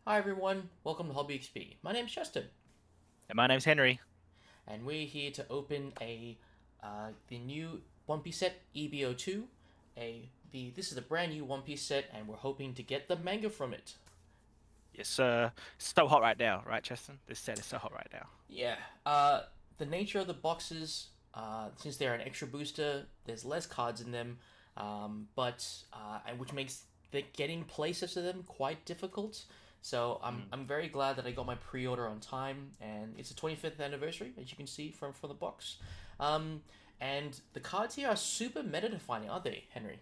Hi everyone, welcome to HobbyEXP. My name's Justin, And my name's Henry. and we're here to open the new One Piece set EB-02. This is a brand new One Piece set, and we're hoping to get the manga from it. Yes, it's so hot right now, right, Cheston? This set is so hot right now. Yeah, the nature of the boxes, since they're an extra booster, there's less cards in them, and which makes getting places to them quite difficult. So Mm. I'm very glad that I got my pre-order on time, and it's the 25th anniversary, as you can see from the box. Um, and the cards here are super meta defining, aren't they, Henry?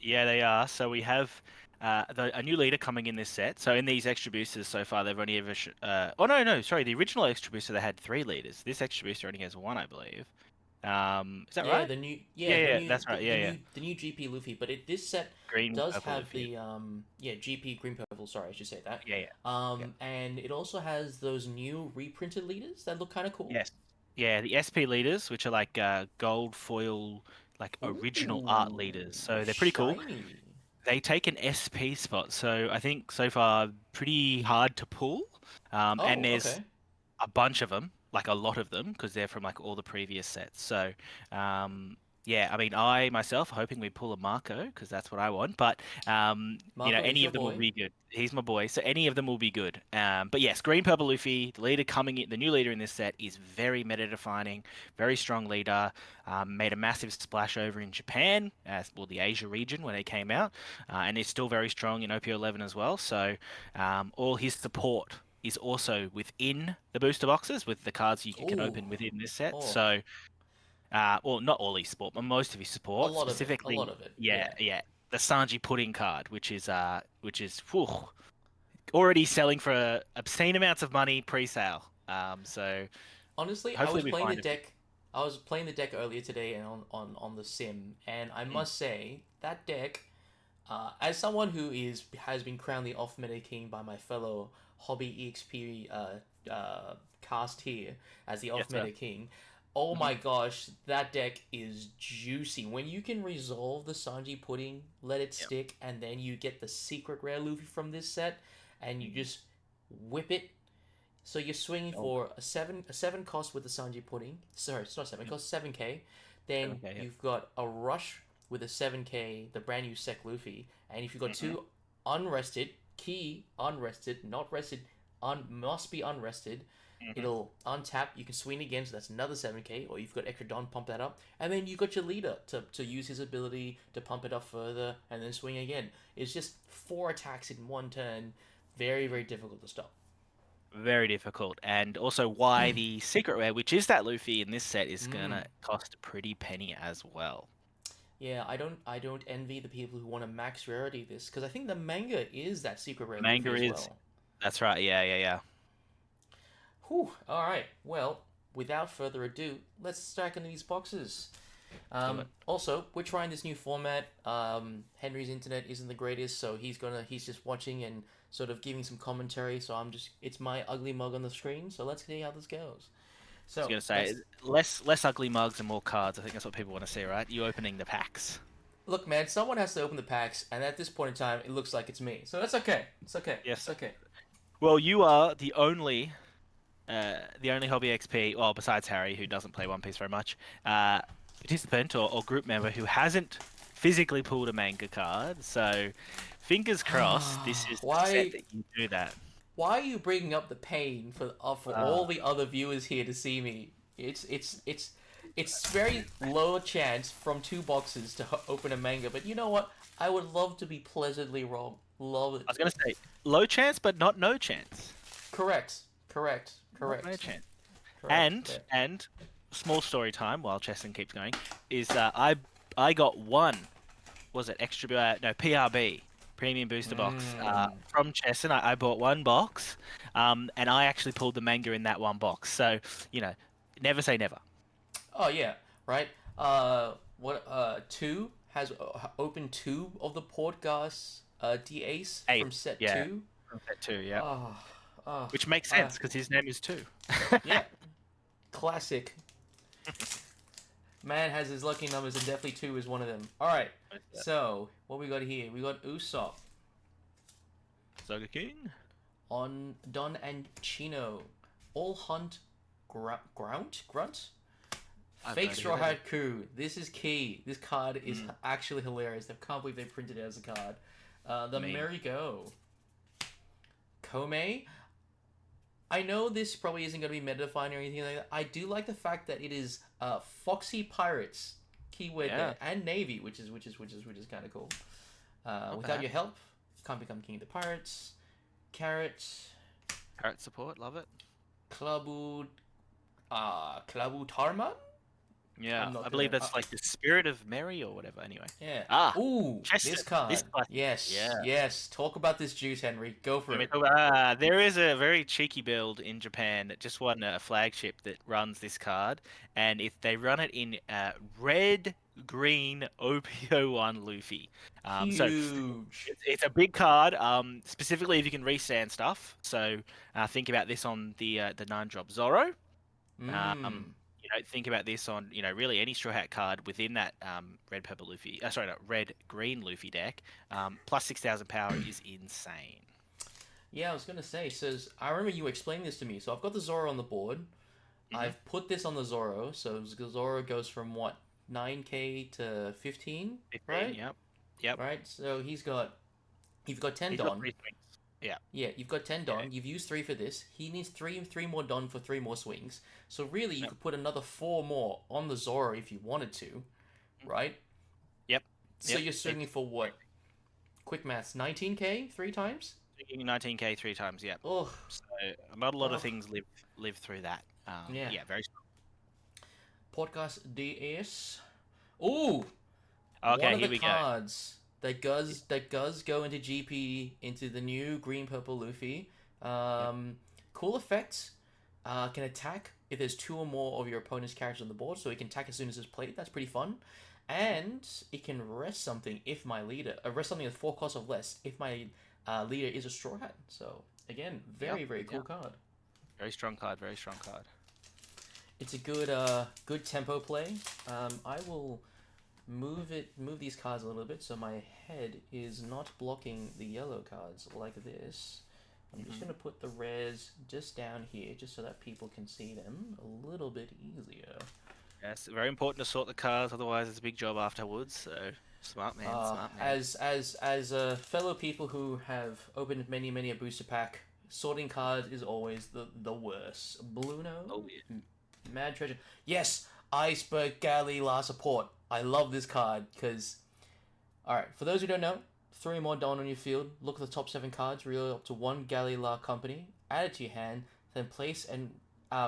Yeah, they are. So we have a new leader coming in this set. So in these extra boosters so far, they've only ever oh no, sorry, the original extra booster they had three leaders. This extra booster only has one, I believe. Is that Yeah, right? Yeah, that's right. Yeah. the new GP Luffy, but this set Green, does purple, have Luffy. the GP Green Purple. Sorry, I should say that. Yeah, yeah. And it also has those new reprinted leaders that look kind of cool. Yes. Yeah, the SP leaders, which are like gold foil, like original art Ooh, leaders. So they're pretty cool. shiny. They take an SP spot, so I think so far pretty hard to pull. And Oh, there's okay. a bunch of them, like a lot of them, because they're from like all the previous sets. So, yeah, I mean, I myself hoping we pull a Marco because that's what I want. But Marco is any your of them will boy. be good. He's my boy, so any of them will be good. But yes, green, purple, Luffy, the leader coming in, the new leader in this set is very meta defining, very strong leader. Made a massive splash over in Japan, as well the Asia region when they came out, and is still very strong in OP11 as well. So all his support is also within the booster boxes with the cards you can Ooh, open within this set. oh, So, well, not all his support, but most of his a support, lot of it, a lot specifically, of it. yeah, Yeah. yeah, the Sanji pudding card, which is whew, already selling for obscene amounts of money pre-sale. So Honestly, hopefully we find a few. I was playing the deck earlier today and on the sim, and I Mm, must say that deck, as someone who is has been crowned the off meta king by my fellow hobby exp cast here as the yes, off sir. meta king. Oh Hmm. my gosh, that deck is juicy. When you can resolve the Sanji pudding, let it Yeah. stick, and then you get the secret rare Luffy from this set, and you Mm. just whip it. So you're swinging Oh, for a seven cost with the Sanji pudding. Sorry, it's not seven, it mm, costs 7k. Then okay, yeah. you've got a rush with a 7k, the brand new Sec Luffy. And if you've got Hmm. two unrested, key unrested, not rested, must be unrested, Hmm. it'll untap. You can swing again, so that's another 7k. Or you've got extra Don, pump that up. And then you've got your leader to use his ability to pump it up further and then swing again. It's just four attacks in one turn. Very, very difficult to stop. Very difficult, and also why the secret rare, which is that Luffy in this set, is Mm. gonna cost a pretty penny as well. Yeah, I don't envy the people who want to max rarity this because I think the manga is that secret rare Luffy Manga as is. well. That's right. Yeah, yeah, yeah. Whew. All right. Well, without further ado, let's stack into these boxes. Let's do it. Also, we're trying this new format. Henry's internet isn't the greatest, so he's just watching and sort of giving some commentary. So it's my ugly mug on the screen. So let's see how this goes. I was So gonna say let's less ugly mugs and more cards. I think that's what people want to see, right? You opening the packs. look, man. Someone has to open the packs, and at this point in time, it looks like it's me. So that's okay. It's okay. Yes. It's okay. Well, you are the only hobby XP, well, besides Harry, who doesn't play One Piece very much, participant or group member who hasn't physically pulled a manga card. So, fingers crossed, this is the set Why that you do that. why are you bringing up the pain for Uh, all the other viewers here to see me? It's very low chance from two boxes to open a manga, but you know what? I would love to be pleasantly wrong. Love it. I was gonna say low chance, but not no chance. Correct. Correct. Not no Correct. chance. Correct. And small story time while Cheston keeps going is I got one, was it extra no PRB premium booster box Mm. from Cheston. I bought one box, and I actually pulled the manga in that one box. So you know, never say never. Oh yeah. Right. What? Two has opened two of the Portgas D Ace Ace, from set yeah, two. from set two, yeah, Oh. Oh. which makes Uh. sense because his name is two. Yeah. Classic. Man has his lucky numbers, and definitely two is one of them. All right. So what we got here? We got Usopp, Soga King. on Don and Chino. All hunt grunt? I've Fake no idea Straw what that Hat Crew. This is key. This card is actually hilarious. I can't believe they printed it as a card. The Meme. Merry Go. Kome. I know this probably isn't going to be meta defining or anything like that. I do like the fact that it is Foxy Pirates keyword there, and Navy, which is kind of cool. Without bad. your help, can't become king of the pirates. Carrot. Carrot support, love it. Klabu Tarman? Yeah, I'm not I believe gonna- that's like the spirit of Mary or whatever. Anyway. Yeah. Ah, Ooh, Chester. this card. This card. Yes. Yeah. Yes. Talk about this juice, Henry. Go for it. There is a very cheeky build in Japan that just won a flagship that runs this card, and if they run it in red, green, OP01 Luffy. So Huge. it's a big card, specifically if you can restand stuff. So think about this on the 9-drop Zoro. Think about this on really any Straw Hat card within that red purple Luffy. Sorry, no, red green Luffy deck. Plus 6,000 power is insane. Yeah, I was gonna say. So I remember you explaining this to me. So I've got the Zoro on the board. I've put this on the Zoro. So Zoro goes from what 9k to 15, right? Yep. Right. So you've got 10 He's got Don. 3 swings. Yeah. Yeah, you've got 10 Don. You've used 3 for this. He needs 3 more Don for 3 more swings. So really, you could put another 4 more on the Zoro if you wanted to, right? Yep. So you're swinging for what? Quick maths, 19k 3 times? 19k 3 times, yeah. Oh. So not a lot of things live through that. Yeah, very strong. Podcast DS. Ooh. Okay, one of here the we cards that does go into GP into the new green purple Luffy. Cool effect. Can attack if there's 2 or more of your opponent's characters on the board, so it can attack as soon as it's played. That's pretty fun. And it can rest something if my leader rest something with 4 costs or less if my leader is a Straw Hat. So again, very cool card. Very strong card. Very strong card. It's a good tempo play. I will move these cards a little bit so my head is not blocking the yellow cards like this. I'm just going to put the res just down here just so that people can see them a little bit easier. Yes, very important to sort the cards, otherwise it's a big job afterwards. So smart man, smart man. As fellow people who have opened many a booster pack, sorting cards is always the worst. Bluno. Oh yeah. Mad Treasure. Yes, Iceberg Galley La Support. I love this card because, alright, for those who don't know, 3 more Don on your field, look at the top 7 cards, reel up to 1 Galley La Company, add it to your hand, then place the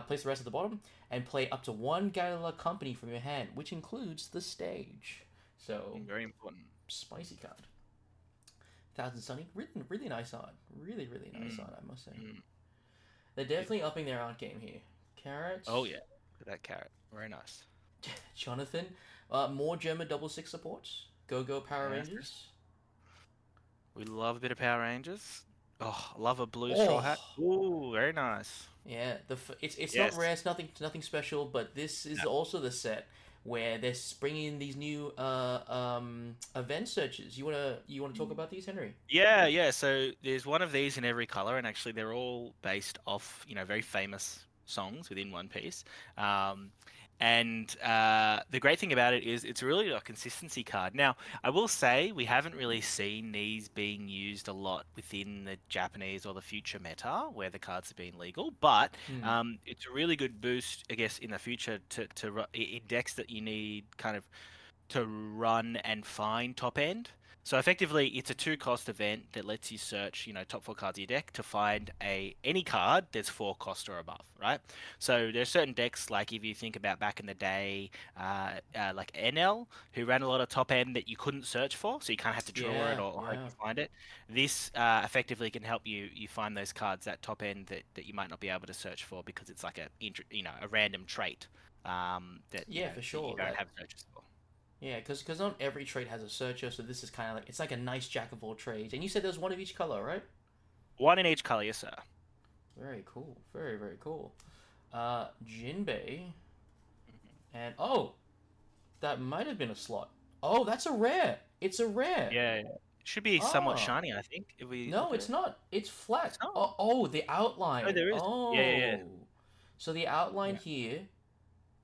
rest at the bottom, and play up to 1 Galley La Company from your hand, which includes the stage. So, very important. Spicy card. Thousand Sunny, really nice art. Really nice art, I must say. They're definitely upping their art game here. Carrots. Oh yeah, look at that carrot. Very nice. Jonathan. More German 6 supports. Go Power Rangers. We love a bit of Power Rangers. Oh, love a blue Straw Hat. Ooh, very nice. Yeah, it's not rare. It's nothing special. But this is also the set where they're bringing in these new event searches. You wanna talk about these, Henry? Yeah. So there's one of these in every color, and actually they're all based off very famous songs within One Piece. And the great thing about it is it's really a consistency card. Now, I will say we haven't really seen these being used a lot within the Japanese or the future meta where the cards have been legal, but it's a really good boost, I guess, in the future in decks that you need kind of to run and find top end. So effectively, it's a 2-cost event that lets you search, top 4 cards of your deck to find any card that's 4 cost or above, right? So there's certain decks, like if you think about back in the day, like NL, who ran a lot of top end that you couldn't search for, so you kind of had to draw it or hope to find it. This effectively can help you find those cards at top end that you might not be able to search for because it's like a random trait that for sure you don't have searches for. Yeah, because not every trade has a searcher, so this is kind of it's like a nice jack of all trades. And you said there's one of each color, right? One in each color, yes, sir. Very cool. Very cool. Jinbei. And that might have been a slot. Oh, that's a rare. It's a rare. Yeah. Should be somewhat Ah, shiny, I think, if we no, look at it's it. not. It's flat. It's not. Oh, the Oh, outline. there is. Yeah, yeah, yeah. Oh, so the outline Yeah, here.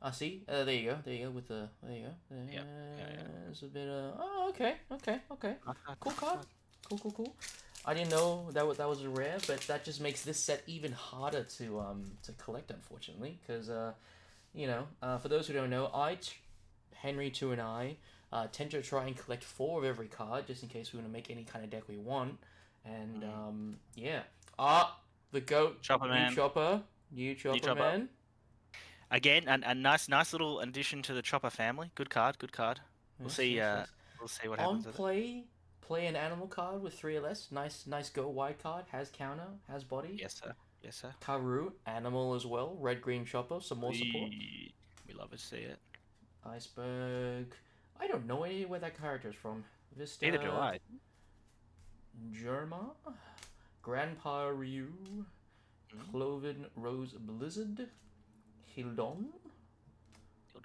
I see. There you go. There you go. With the there you go. yeah, yeah, yeah. There's a bit of. Oh, okay, okay, okay. Nice card, Cool nice card. card. Cool, cool, cool. I didn't know that was a rare, but that just makes this set even harder to collect, unfortunately, because for those who don't know, Henry two and I tend to try and collect 4 of every card just in case we want to make any kind of deck we want, and yeah. The goat, Chopper new Man, chopper, new chopper. man. Again, a nice little addition to the chopper family. Good card, good card. We'll Yes, see. yes, yes. We'll see what On happens with it. play an animal card with 3 or less. Nice go wide card. Has counter, has body. Yes, sir. Yes, sir. Karu, animal as well. Red green chopper, some more support. We love to see it. Iceberg. I don't know any where that character is from. Vista. Neither do I. Germa. Grandpa Ryu. Cloven Rose Blizzard. Hildon.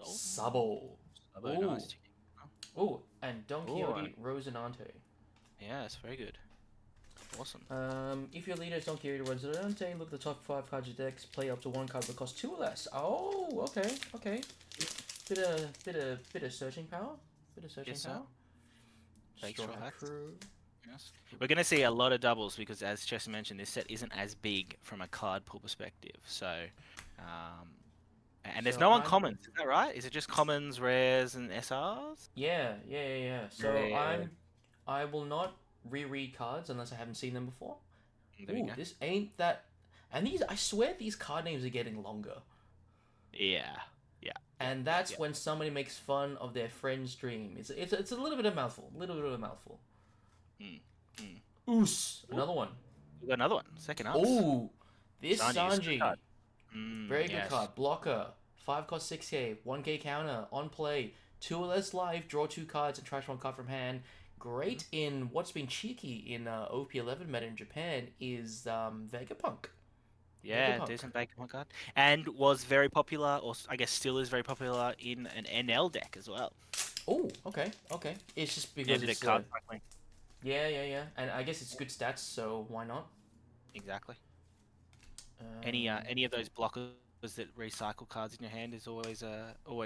Sabo. Sabo, Ooh. nice. Oh, and Don Quixote Ooh. Rosinante. Yeah, it's very good. Awesome. If your leader is Don Quixote Rosinante, look at the top 5 cards of your decks. Play up to 1 card that costs 2 or less. Oh, okay, okay. Bit of searching power. Bit of searching Yes, sir. power. Fake Straw straw hats. Crew. Yes. We're going to see a lot of doubles because, as Chester mentioned, this set isn't as big from a card pool perspective. So, and there's So no I'm- uncommons. Is that right? Is it just commons, rares, and SRs? Yeah. So Yeah. I will not reread cards unless I haven't seen them before. There we Ooh, go. this ain't that. And these, I swear, these card names are getting longer. Yeah. And that's Yeah. when somebody makes fun of their friend's dream. It's a little bit of a mouthful. Oos. Another one. We got another one. Second up. Ooh. This Sanji's good Sanji. card. Very good yes. card. Blocker. 5 cost 6k. 1k counter. On play. 2 or less life. Draw 2 cards and trash 1 card from hand. Great in what's been cheeky in OP11 meta in Japan is Vegapunk. Yeah, Vegapunk. decent Vegapunk card. And was very popular, or I guess still is very popular in an NL deck as well. Oh, okay. It's just Yeah, because the it's card cycling. yeah. And I guess it's good stats, so why not? Exactly. Any of those blockers that recycle cards in your hand is always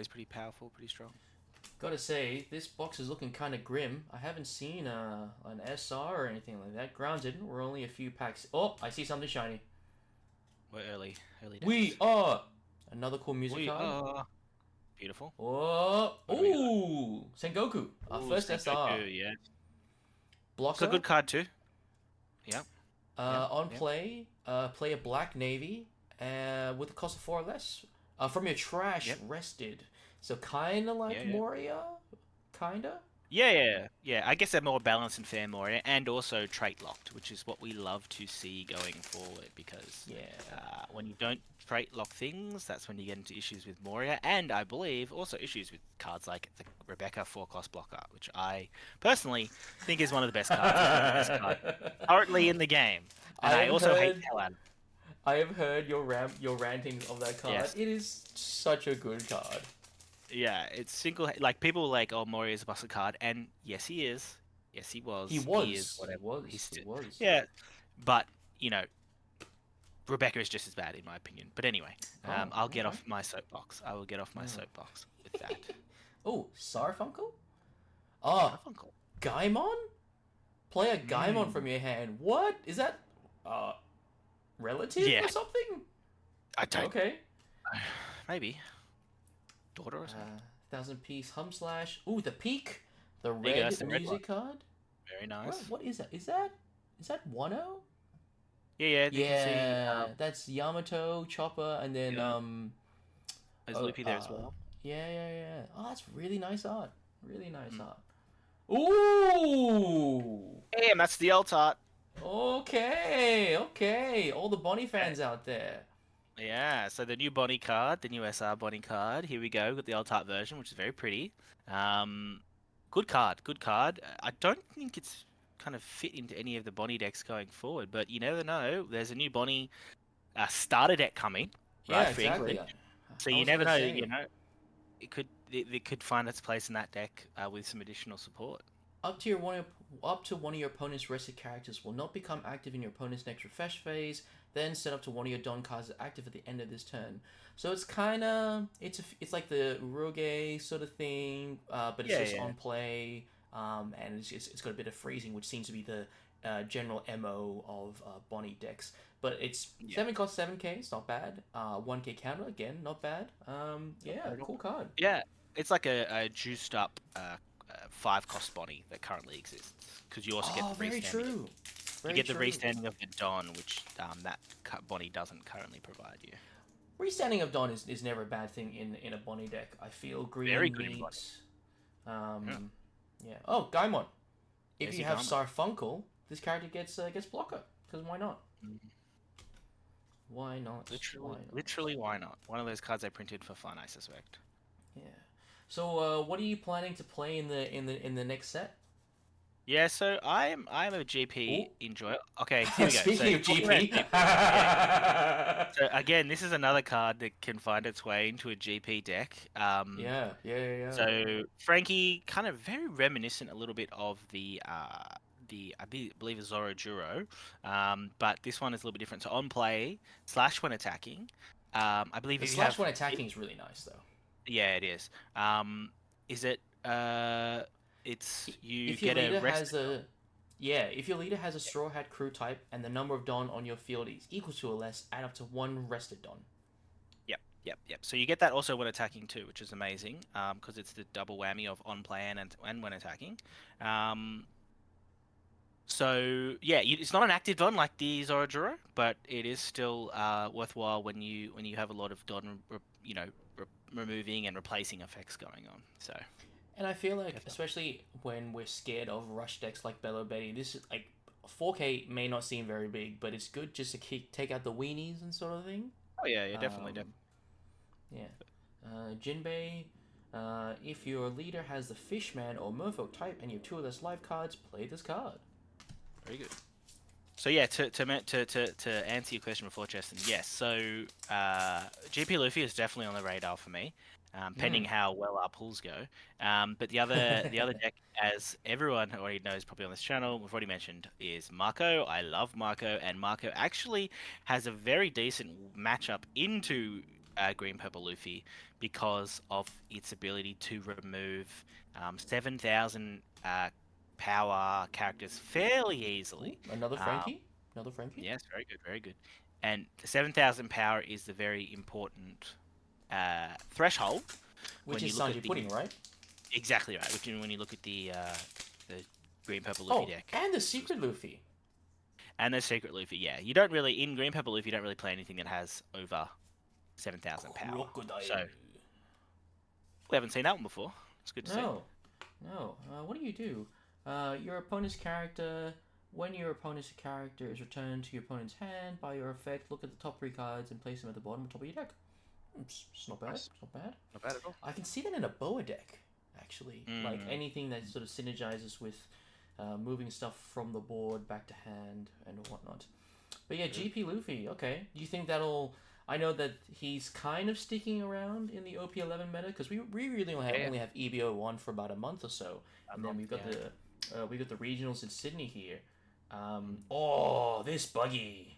pretty powerful, pretty strong. Gotta say, this box is looking kind of grim. I haven't seen an SR or anything like that. Grounded, we're only a few packs. Oh, I see something shiny. We're early days. We are another cool music We card. are beautiful. Oh, What do we got? ooh, Sengoku, our Ooh, first Sengoku, SR. yeah. Blocker. It's a good card too. Yeah. On yeah. play, play a black navy, with a cost of 4 or less. From your trash, Yep. rested. So kinda like Yeah. Moria, kinda. Yeah. I guess they're more balanced and fair more, and also trait locked, which is what we love to see going forward. Because Yeah. when you don't trait lock things, that's when you get into issues with Moria, and I believe also issues with cards like the Rebecca 4-cost blocker, which I personally think is one of the best cards. It's the best card currently in the game, and I I've also hate heard- hell out of it. I have heard your ranting of that card. Yes. It is such a good card. Yeah, it's like people are like, oh, Moria's a busted card, and yes, he is. Yes, he was. He was. is, whatever. He He's was. Yeah, but Rebecca is just as bad in my opinion. But anyway, Oh, I'll get okay. off my soapbox. I will get off my soapbox with that. Oh, Sarfunkel? Oh, Garfunkel. Gaimon? Play a Gaimon from your hand. What? Is that relative Yeah. or something? I don't. Okay. Maybe. Daughter or something. 1000-piece Hum Slash. Ooh, the Peak. The There you go, red that's the red music card. Very nice. What is that? Is that 1-0? Yeah. You can Yeah, see, that's Yamato, Chopper, and then Yeah. there's Loopy there as well. Yeah. Oh, that's really nice art. Really nice art. Ooh. Damn, that's the alt art. Okay. All the Bonnie fans out there. Yeah, so the new Bonnie card, the new SR Bonnie card. Here we go. We've got the alt art version, which is very pretty. Good card. I don't think it's kind of fit into any of the Bonnie decks going forward, but you never know. There's a new Bonnie starter deck coming, right? Yeah, for exactly. England. So I you was never know. gonna say, It could find its place in that deck with some additional support. Up tier up to one of your opponent's rested characters will not become active in your opponent's next refresh phase. Then set up to one of your Don cards is active at the end of this turn. So it's kind of it's like the Rogue sort of thing, but it's Yeah, just yeah. on play, and it's got a bit of freezing, which seems to be the general MO of Bonnie decks. But it's Yeah. 7 cost 7k, it's not bad. 1k counter again, not bad. Yeah, cool card. Yeah, it's like a juiced up 5 cost Bonnie that currently exists because you also get Oh, the very restanding. true. You get the restanding of the Don, which that Bonnie doesn't currently provide you. Restanding of Dawn is never a bad thing in a Bonnie deck. I feel green Very good in meat. Yeah. Yeah. Oh, Gaimon. If There's you your have Gaimon. Sarfunkel, this character gets blocker. Because why not? Mhm. Why not? Literally, why not? One of those cards I printed for fun, I suspect. Yeah. So, what are you planning to play in the next set? Yeah, so I'm a GP Ooh. enjoyer. Okay, here we go. Speaking of talking about GP, yeah. So again, this is another card that can find its way into a GP deck. yeah. So Frankie, kind of very reminiscent a little bit of the believe is Zoro Juro, but this one is a little bit different. So on play / when attacking, I believe The if you slash have when attacking is really nice though. yeah, it is. Is it it's you If your get a leader rest. has a Yeah, if your leader has a Straw Hat crew type and the number of Don on your field is equal to or less, add up to 1 rested Don. Yep. So you get that also when attacking too, which is amazing, because it's the double whammy of on play and when attacking. So yeah, it's not an active Don like the Zoroduro, but it is still worthwhile when you have a lot of Don, removing and replacing effects going on. So. And I feel like, Get that. especially when we're scared of rush decks like Bello Betty, this is like 4K may not seem very big, but it's good just to take out the weenies and sort of thing. Oh yeah, definitely. Yeah. Jinbei, if your leader has the Fishman or Merfolk type and you have 2 of those live cards, play this card. Very good. So yeah, to answer your question before, Justin, yes. So GP Luffy is definitely on the radar for me, pending how well our pulls go. But the other deck, as everyone already knows, probably on this channel, we've already mentioned, is Marco. I love Marco, and Marco actually has a very decent matchup into Green Purple Luffy because of its ability to remove 7,000 power characters fairly easily. Ooh, another Frankie? Another Frankie? Yes, very good. And the 7,000 power is the very important threshold. Which is Sanji Pudding, right? Exactly right. When you look at the Green Purple Luffy deck. And the Secret Luffy. And the Secret Luffy, yeah. You don't really, in Green Purple Luffy, you don't really play anything that has over 7,000 power. Crocodile. So, we haven't seen that one before. It's good to see. No. What do? Your opponent's character. When your opponent's character is returned to your opponent's hand by your effect, look at the top 3 cards and place them at the bottom or top of your deck. It's not bad. Nice. It's not bad. Not bad at all. I can see that in a Boa deck, actually. Like anything that sort of synergizes with moving stuff from the board back to hand and whatnot. But yeah, GP Luffy. Okay, do you think that'll? I know that he's kind of sticking around in the OP11 meta because we really only have EB-01 for about a month or so, and then we've got the regionals in Sydney here. Oh, this buggy.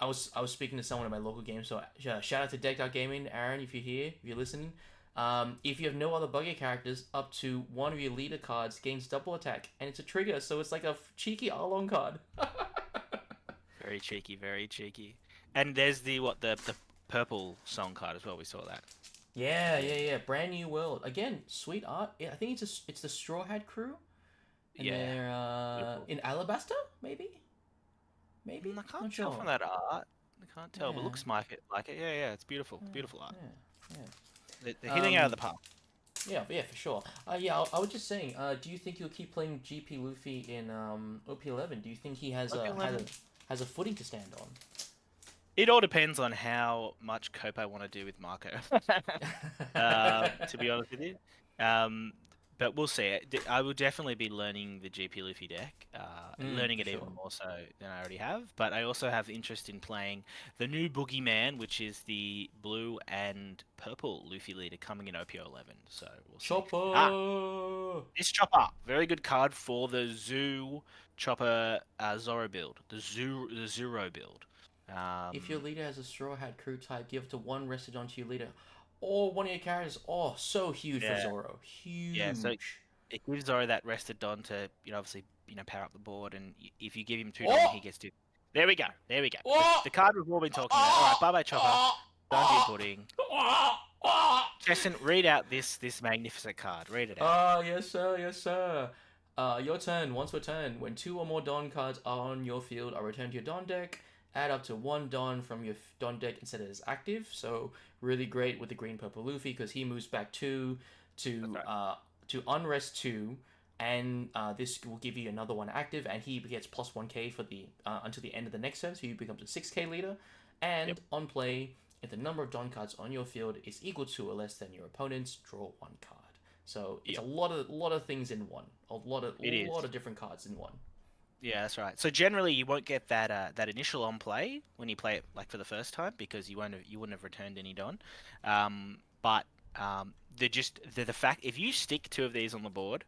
I was speaking to someone at my local game, so shout out to Deck.Gaming, Aaron, if you're here, if you're listening. If you have no other buggy characters, up to one of your leader cards gains double attack, and it's a trigger, so it's like a cheeky Arlong card. Very cheeky. And there's the purple song card as well. We saw that. Yeah. Brand new world. Again, sweet art. I think it's the Straw Hat crew. And they're in Alabaster, maybe. I can't tell from that art. I can't tell, but looks like it. Yeah. It's beautiful. Beautiful art. Yeah. They're hitting out of the park. Yeah, for sure. I was just saying. Do you think you'll keep playing GP Luffy in OP11? Do you think he has a footing to stand on? It all depends on how much cope I want to do with Marco. To be honest with you, But we'll see. I will definitely be learning the GP Luffy deck, learning For it even sure. more so than I already have. But I also have interest in playing the new Boogeyman, which is the blue and purple Luffy leader coming in OPO 11. So we'll see. Chopper. This Chopper, very good card for the Zoo Chopper Zoro build, the Zero build. If your Um, leader has a Straw Hat Crew type, give it to one rested onto your leader. Or one of your characters. Oh, so huge for yeah, Zoro. yeah. So Huge. it gives Zoro that rested Don to, obviously, power up the board, and if you give him 2 Don, Oh! he gets to. There we go. There we go. Oh! The card we've all been talking about. All right, Oh! bye bye Chopper. Oh! Donji Oh! pudding. Oh! Oh! Justin, read out this magnificent card. Read it out. Ah, yes, sir, yes, sir. Your turn. Once per turn, when 2 or more Don cards are on your field are returned to your Don deck, add up to 1 Don from your Don deck instead of as active. So really great with the green purple Luffy because he moves back 2 That's to right. unrest 2, and this will give you another one active, and he gets plus 1k for the until the end of the next turn, so he becomes a 6k leader. Yep. And on play, if the number of Don cards on your field is equal to or less than your opponent's, draw 1 card. So it's Yep. a lot of things in one. A lot It is. of different cards in one. Yeah, that's right. So generally, you won't get that initial on play when you play it like for the first time because you wouldn't have returned any Don. But the fact if you stick 2 of these on the board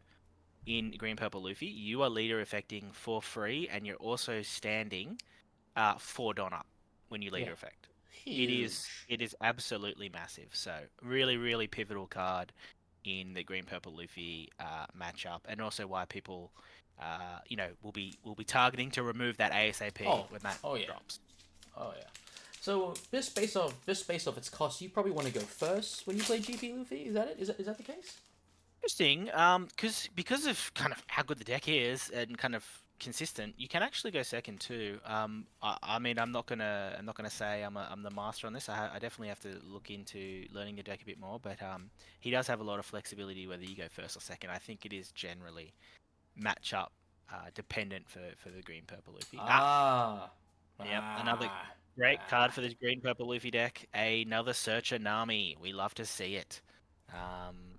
in green purple Luffy, you are leader affecting for free, and you're also standing 4 Don up when you leader Yeah, effect. huge. It is absolutely massive. So really pivotal card in the green purple Luffy matchup, and also why people will be targeting to remove that ASAP Oh, when that oh yeah, drops. oh yeah. So just based off its cost, you probably want to go first when you play GP Luffy. Is that it? Is that the case? Interesting, because of kind of how good the deck is and kind of consistent, you can actually go second too. I mean, I'm not gonna say I'm the master on this. I definitely have to look into learning the deck a bit more, but he does have a lot of flexibility whether you go first or second. I think it is generally matchup dependent for the green purple Luffy. Ah, Yep, another ah, great card ah. for the green purple Luffy deck. Another Searcher Nami. We love to see it. We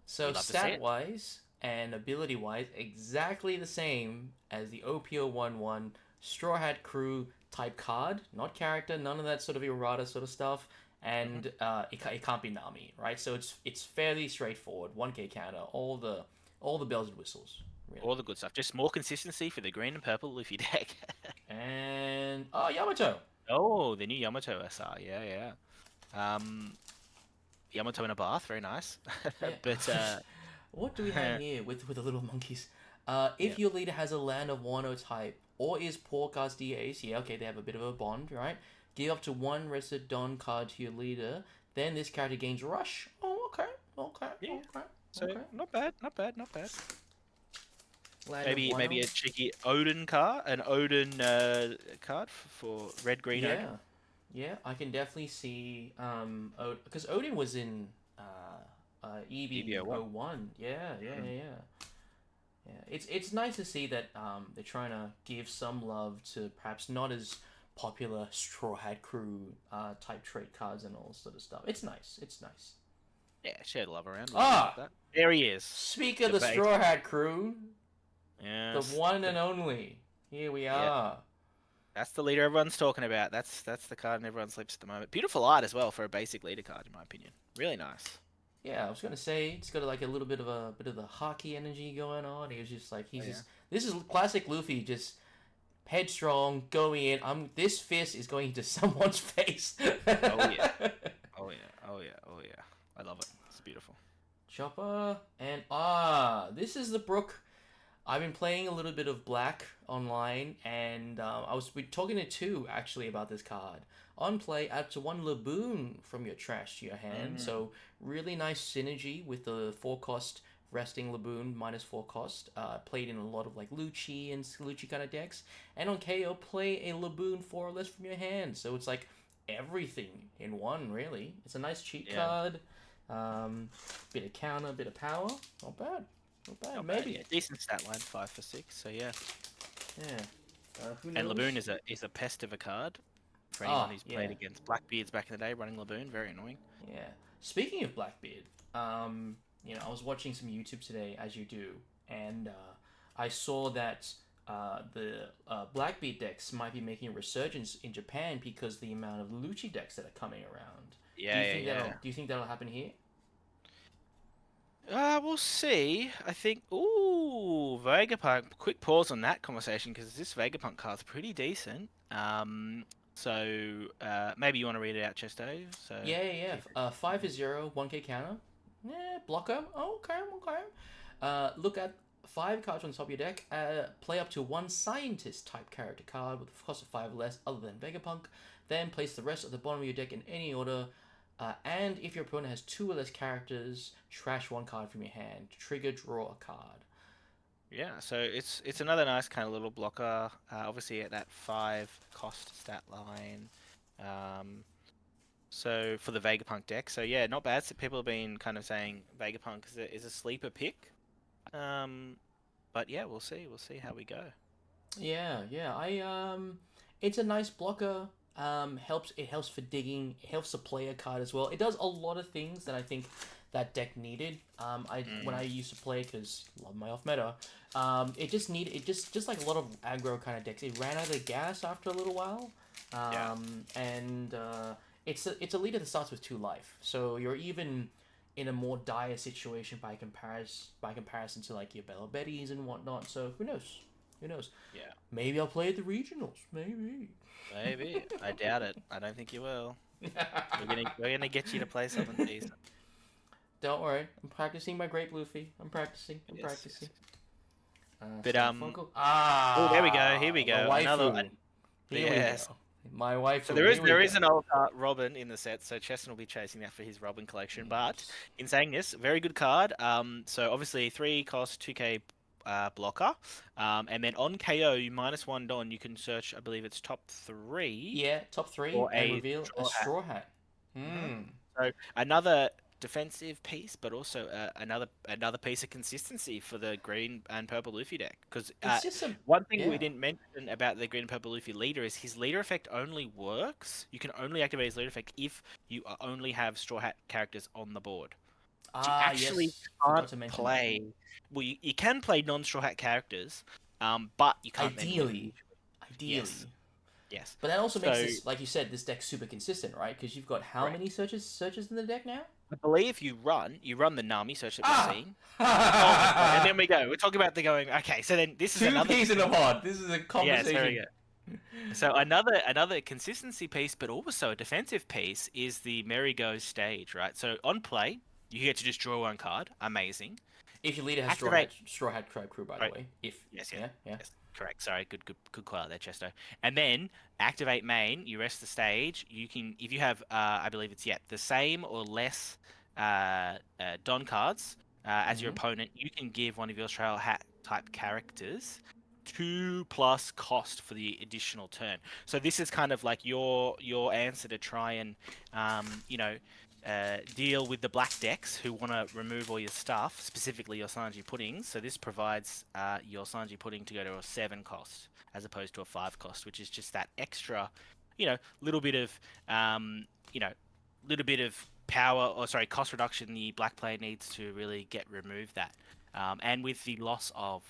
So love to see stat it. wise and ability wise, exactly the same as the OPO11 Straw Hat Crew type card. Not character, none of that sort of errata sort of stuff. Mhm. And it can't be Nami, right? So it's fairly straightforward. 1k counter, all the bells and whistles, really. All the good stuff. Just more consistency for the green and purple Luffy deck. And oh, Yamato. Oh, the new Yamato SR. Yeah, yeah. Yamato in a bath. Very nice. Yeah. But What do we have here with the little monkeys? yeah. If your leader has a land of Wano type or is Porkast DAs, yeah, okay, they have a bit of a bond, right? Give up to 1 rested Don card to your leader, then this character gains Rush. Oh, okay, okay, Yeah. okay, So okay. not bad, not bad, not bad. Land of Maybe Wano. a cheeky Odin card, an Odin card for red green Yeah, Odin. yeah, I can definitely see because Odin was in EB-01. EB-01. Yeah, yeah, Mm. yeah, yeah. Yeah, it's nice to see that they're trying to give some love to perhaps not as popular Straw Hat Crew type trait cards and all sort of stuff. It's nice. It's nice. Yeah, share the love around. Love Ah, that. There he is. speak of The the base. Straw Hat Crew, the Yes. one and only. Here we Yeah. are. That's the leader everyone's talking about. That's the card in everyone's lips at the moment. Beautiful art as well for a basic leader card, in my opinion. Really nice. Yeah, I was gonna say it's got like a little bit of the hockey energy going on. He was just like Oh he's yeah. just this is classic Luffy, just headstrong, going in. This fist is going into someone's face. Oh yeah. Oh yeah. Oh yeah. Oh yeah. I love it. It's beautiful. Chopper and this is the Brook. I've been playing a little bit of Black online, and I was talking to two actually about this card. On play, add to 1 Laboon from your trash to your hand, Mm. so really nice synergy with the 4 cost resting Laboon minus 4 cost. Played in a lot of like Lucci and Lucci kind of decks, and on KO play a Laboon 4 or less from your hand, so it's like everything in one really. It's a nice cheat Yeah. card. Bit of counter, bit of power. Not bad. Not bad. Not Maybe. bad. Yeah. Decent stat line. 5 for 6. So yeah. Yeah. Who And knows? Laboon is a pest of a card for anyone who's Yeah. played against Blackbeards back in the day. Running Laboon, very annoying. Yeah. Speaking of Blackbeard, I was watching some YouTube today, as you do, and I saw that the Blackbeard decks might be making a resurgence in Japan because the amount of Lucci decks that are coming around. Do Yeah, you yeah, think yeah. that'll happen here? We'll see. I think. Ooh, Vegapunk. Quick pause on that conversation because this Vegapunk card's pretty decent. Maybe you want to read it out, Chesto. So. Yeah. 5 for 0, 1k counter. Yeah, blocker. Oh, okay. Look at 5 cards on top of your deck. Play up to 1 scientist type character card with a cost of 5 less other than Vegapunk. Then place the rest at the bottom of your deck in any order. And if your opponent has 2 or less characters, trash 1 card from your hand. Trigger, draw a card. Yeah, so it's another nice kind of little blocker. Obviously at that 5 cost stat line. So for the Vegapunk deck, so yeah, not bad. So people have been kind of saying Vegapunk is a sleeper pick. But yeah, we'll see. We'll see how we go. Yeah. It's a nice blocker. It helps for digging. It helps to play a card as well. It does a lot of things that I think that deck needed. When I used to play, because love my off meta, it just like a lot of aggro kind of decks. It ran out of gas after a little while. And it's a leader that starts with 2 life, so you're even in a more dire situation by comparison to like your Bella Betties and whatnot. So who knows? Who knows? Yeah. Maybe I'll play at the regionals. Maybe. Maybe. I doubt it. I don't think you will. We're gonna get you to play something decent. Don't worry. I'm practicing my Great Luffy. I'm practicing. Yes. But Oh, there we go. Here we go. The Another. waifu. Here Yes. we go. My wife. So there is an old Robin in the set, so Cheston will be chasing that for his Robin collection. But in saying this, very good card. So obviously 3 cost 2k blocker, and then on KO you -1 Don. You can search. I believe it's top 3. Yeah, top 3 or and a reveal a straw hat. So another defensive piece, but also another piece of consistency for the green and purple Luffy deck. Because It's just a one thing yeah. we didn't mention about the green and purple Luffy leader is his leader effect only works. You can only activate his leader effect if you only have Straw Hat characters on the board. So you actually yes. Forgot to can't mention play. Well, you can play non-Straw Hat characters, but you can't. Ideally. Yes. But that also makes this, like you said, this deck super consistent, right? Because you've got how many searches in the deck now? I believe you run the Nami search that we've seen. And then we go. We're talking about the going. Okay, so then this is another piece in the pod. This is a conversation. Yes, there we go. So another consistency piece, but also a defensive piece, is the Merry-Go stage, right? So on play, you get to just draw 1 card. Amazing. If your leader has Straw Hat crew, by the way. Yes. Correct. Sorry, good call out there, Chesto. And then activate main. You rest the stage. You can, if you have, I believe it's the same or less Don cards as your opponent, you can give one of your Straw Hat type characters 2+ cost for the additional turn. So this is kind of like your answer to try and deal with the black decks who want to remove all your stuff, specifically your Sanji puddings. So this provides your Sanji pudding to go to a 7 cost as opposed to a 5 cost, which is just that extra, little bit of cost reduction the black player needs to really remove that. And with the loss of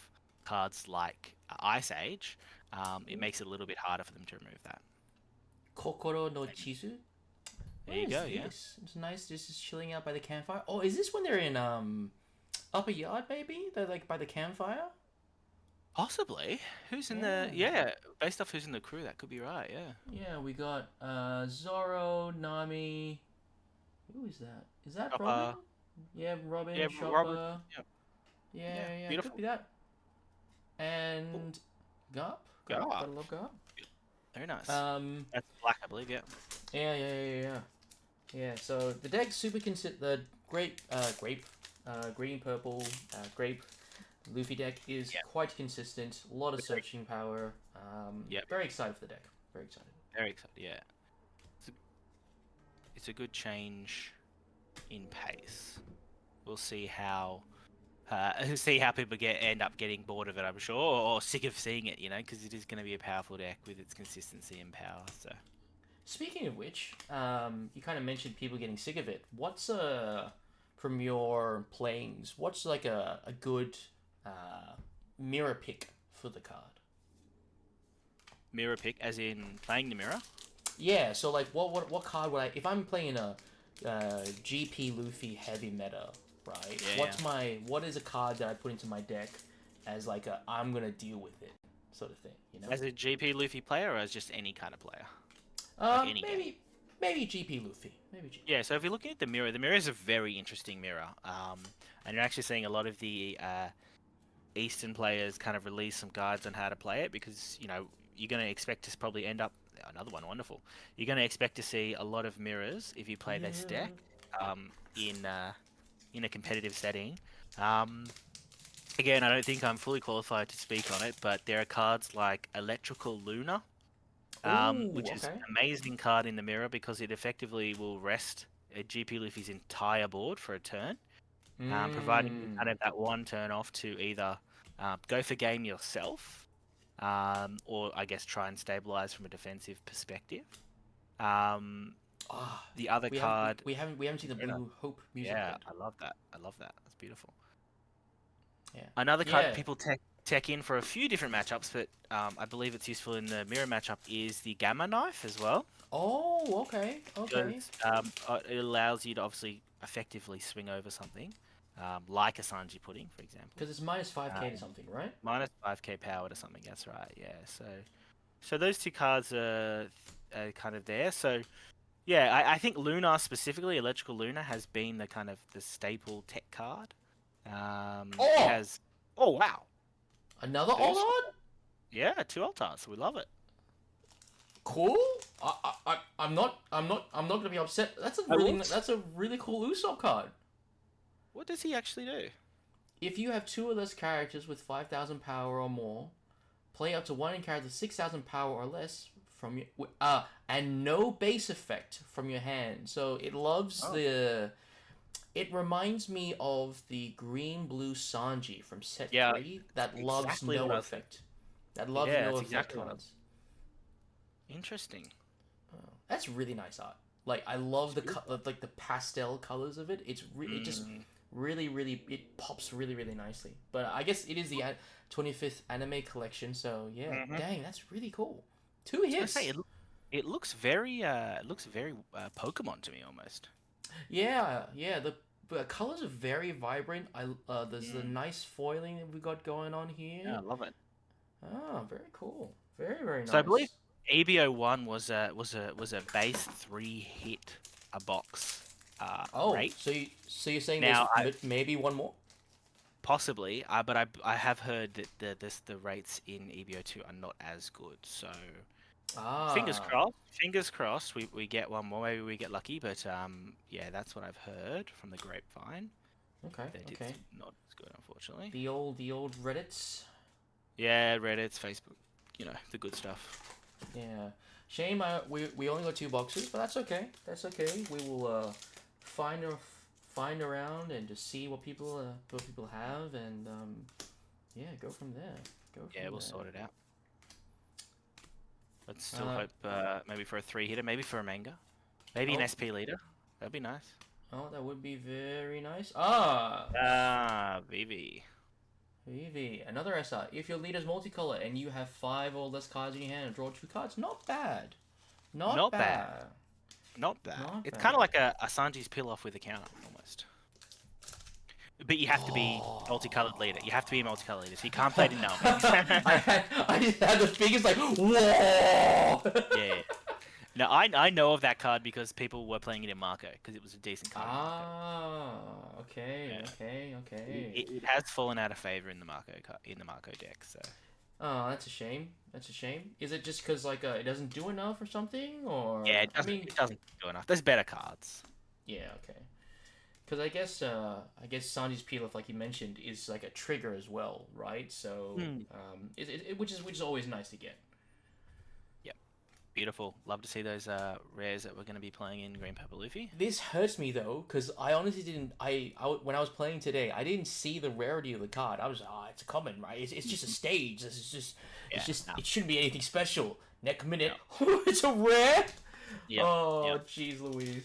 cards like Ice Age, it makes it a little bit harder for them to remove that. Kokoro no Chizu? There you go, yeah. It's nice just chilling out by the campfire. Oh, is this when they're in Upper Yard, maybe? They're like by the campfire? Possibly. Who's in based off who's in the crew, that could be right, yeah. Yeah, we got Zoro, Nami. Who is that? Is that Chopper. Robin? Yeah, Robin, Yeah, Chopper. Robin. Yeah, beautiful. could be that. And Garp. Garp. Gotta love Garp. Very nice. That's black, I believe, yeah. Yeah, so the deck's super consistent. The green, purple, grape Luffy deck is quite consistent. A lot of searching power. Very excited for the deck. Very excited. Very excited, yeah. It's a good change in pace. We'll see how people end up getting bored of it, I'm sure, or sick of seeing it, because it is going to be a powerful deck with its consistency and power. So, speaking of which, you kind of mentioned people getting sick of it. What's a from your playings, what's like a good mirror pick for the card? Mirror pick, as in playing the mirror. Yeah, so like what card would I, if I'm playing a GP Luffy heavy meta, right? Yeah, what is a card that I put into my deck as like a I'm gonna deal with it sort of thing, you know? As a GP Luffy player, or as just any kind of player, like any game. Maybe GP Luffy, maybe GP. Yeah, so if you're looking at the mirror is a very interesting mirror. And you're actually seeing a lot of the Eastern players kind of release some guides on how to play it, because you're going to expect to probably end up another one. Wonderful. You're going to expect to see a lot of mirrors if you play this deck in a competitive setting. Again, I don't think I'm fully qualified to speak on it, but there are cards like Electrical Luna, which is an amazing card in the mirror because it effectively will rest a GP Luffy's entire board for a turn, providing you kind of that one turn off to either go for game yourself, or I guess try and stabilize from a defensive perspective. The other card, we haven't seen the Blue Hope music yeah, yet. I love that. That's beautiful. Yeah. Another card people tech in for a few different matchups, but I believe it's useful in the mirror matchup, is the Gamma Knife as well. Oh, okay. Because, it allows you to obviously effectively swing over something, like a Sanji Pudding, for example. Because it's minus 5k to something, right? Minus 5k power to something, that's right, yeah. So those two cards are kind of there. So, yeah, I think Luna specifically, Electrical Luna, has been the kind of the staple tech card. It has... Oh, wow. Another Altart? Yeah, 2 Altars. We love it. Cool. I'm not gonna be upset. That's a really cool Usopp card. What does he actually do? If you have 2 or less characters with 5,000 power or more, play up to 1 in character 6,000 power or less from your and no base effect from your hand. So it loves It reminds me of the green blue Sanji from set 3 that loves exactly no effect. That loves no effect cards. Interesting. That's really nice art. Like I love the the pastel colors of it. It's it just really it pops really nicely. But I guess it is the 25th anime collection, so yeah, dang, that's really cool. 2 hits. It looks very Pokemon to me almost. Yeah, the colors are very vibrant. There's the nice foiling that we got going on here. Yeah, I love it. Oh, very cool. Very nice. So I believe EB-01 was a base 3 hit a box. Rate. So you're saying now, there's maybe one more? Possibly, but I have heard that the rates in EB-02 are not as good. So fingers crossed we get one more. Maybe we get lucky, but yeah, that's what I've heard from the grapevine. Okay. It's not as good, unfortunately. The old Reddits. Yeah, Reddit's, Facebook, the good stuff. Yeah, shame. We only got 2 boxes, but that's okay. That's okay. We will find around and just see what people have, and yeah, go from there. We'll sort it out. Let's still hope maybe for a 3-hitter, maybe for a manga, maybe an SP leader. That'd be nice. Oh, that would be very nice. Vivi. Vivi, another SR. If your leader's multicolor and you have 5 or less cards in your hand and draw 2 cards, not bad. Not bad. It's kind of like a Sanji's Pilaf with a counter, almost. But you have to be multicolored leader. You have to be a multicolored leader, so you can't play it in Nami. I just had the biggest whoa! Yeah. No, I know of that card because people were playing it in Marco, because it was a decent card. Okay. It has fallen out of favor in the Marco deck, so. Oh, that's a shame. Is it just because it doesn't do enough or something, or? Yeah, it doesn't do enough. There's better cards. Yeah. Okay. Because I guess Sanji's Pilaf, like you mentioned, is like a trigger as well, right? So, which is always nice to get. Yep. Beautiful. Love to see those rares that we're going to be playing in Green Purple Luffy. This hurts me though, because I honestly didn't. When I was playing today, I didn't see the rarity of the card. I was it's a common, right? It's just a stage. It shouldn't be anything special. Next minute, it's a rare. Yep. Oh, jeez, Louise.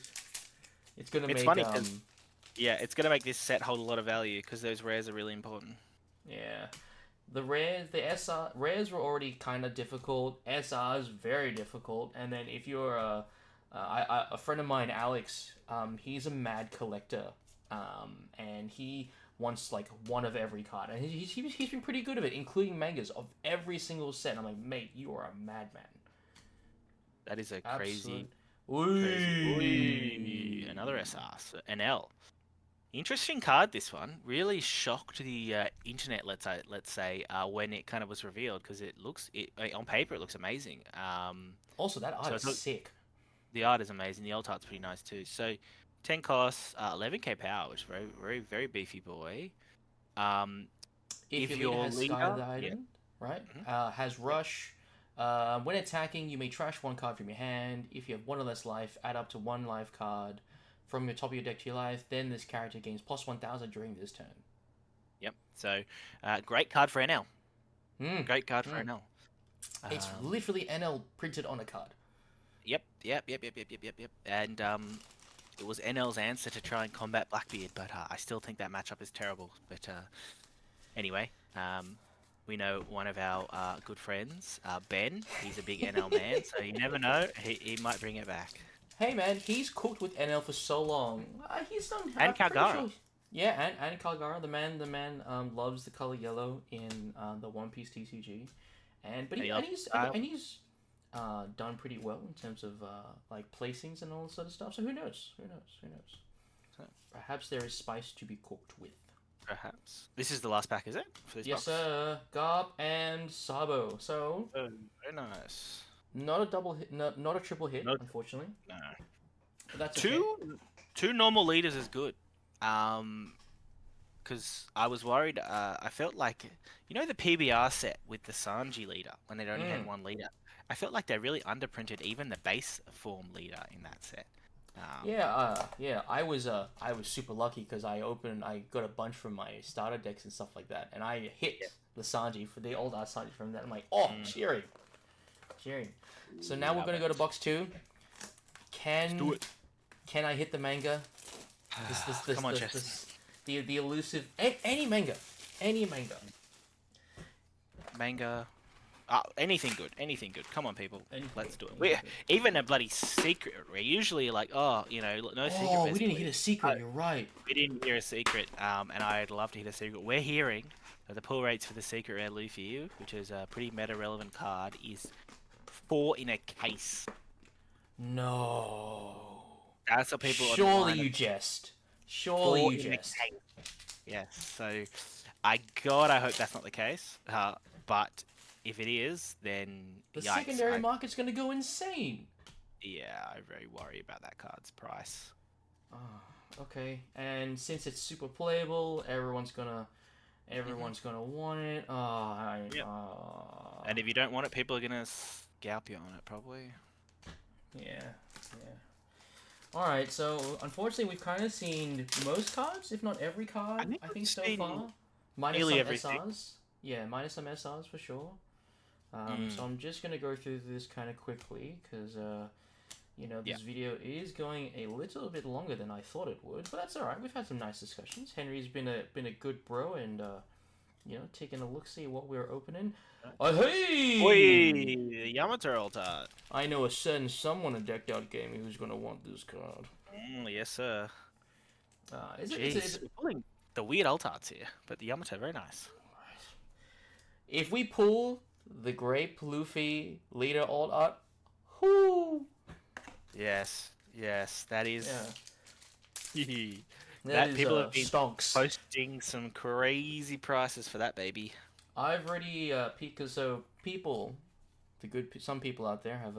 It's gonna make funny Yeah, it's gonna make this set hold a lot of value because those rares are really important. Yeah. The SR rares were already kind of difficult. SRs very difficult, and then if you're a friend of mine, Alex, he's a mad collector, and he wants like one of every card, and he's been pretty good at it, including mangas of every single set. I'm like, mate, you are a madman. That is a Absolute. crazy. Ooh. Ooh, another SR, so NL. Interesting card, this one. Really shocked the internet, let's say, when it kind of was revealed, because on paper it looks amazing. Also, that art So is sick. the art is amazing. The alt art's pretty nice too. So 10 costs, 11k power, which is very, very, very beefy boy. Um, If if your leader your has Sky the leader, yeah, Item, right, mhm, has yep, Rush. When attacking, you may trash one card from your hand. If you have one or less life, add up to one life card from your top of your deck to your life. Then this character gains plus 1,000 during this turn. yep. So great card for NL. Mm. Great card for Mm. NL. It's Um, literally NL printed on a card. yep. And it was NL's answer to try and combat Blackbeard, but I still think that matchup is terrible. But anyway, we know one of our good friends, Ben. He's a big NL man, so you never know. He might bring it back. Hey man, he's cooked with NL for so long. He's done. I'm And pretty Calgara. sure. Yeah, and Calgara, the man loves the color yellow in the One Piece TCG, and but And he he and loves he's style. and he's done pretty well in terms of like placings and all this sort of stuff. So who knows? Who knows? Who knows? So, Perhaps there is spice to be cooked with. perhaps. This is the last pack, is it? For this Yes, box? sir. Garb and Sabo. So Oh, very nice. not a double hit, not a triple hit, No, unfortunately. no. But that's okay. Two normal leaders is good. Because I was worried. I felt like, the PBR set with the Sanji leader when they only had one leader. I felt like they really underprinted even the base form leader in that set. Yeah. I was super lucky because I got a bunch from my starter decks and stuff like that, and I hit the Sanji for the old art Sanji from that. I'm like, oh, cheering. So now we're gonna go to box 2. Let's do it. Can I hit the manga? Come on, Chess. The elusive any manga. Manga. Anything good. Come on, people. Let's do it. Anything Even a bloody secret. We're usually like, no secret. Oh, best we didn't please. hit a secret. You're right. We didn't hear a secret, and I'd love to hit a secret. We're hearing that the pull rates for the secret rare Luffy, which is a pretty meta-relevant card, is 4 in a case. No. That's what people. Surely you jest. Surely you jest. Yes. So, I hope that's not the case. But if it is, then The yikes, secondary market's gonna go insane. Yeah, I very worry about that card's price. Okay, and since it's super playable, everyone's gonna want it. And if you don't want it, people are gonna scalp you on it, probably. Yeah. Alright, so unfortunately we've kind of seen most cards, if not every card, I think we've so seen far. Minus nearly some everything. SRs. Yeah, minus some SRs for sure. So I'm just going to go through this kind of quickly, because, this video is going a little bit longer than I thought it would, but that's alright. We've had some nice discussions. Henry's been a good bro, and, taking a look-see at what we're opening. Hey! Oi, Yamato altar. I know a certain someone in Decked Out Gaming who's going to want this card. Yes, sir. Is Jeez, it we're pulling the weird alt arts here, but the Yamato, very nice. If we pull the Grape Luffy leader alt art, whoo! Yes, that is. Yeah. that people have been stonks. posting some crazy prices for that baby. I've already some people out there have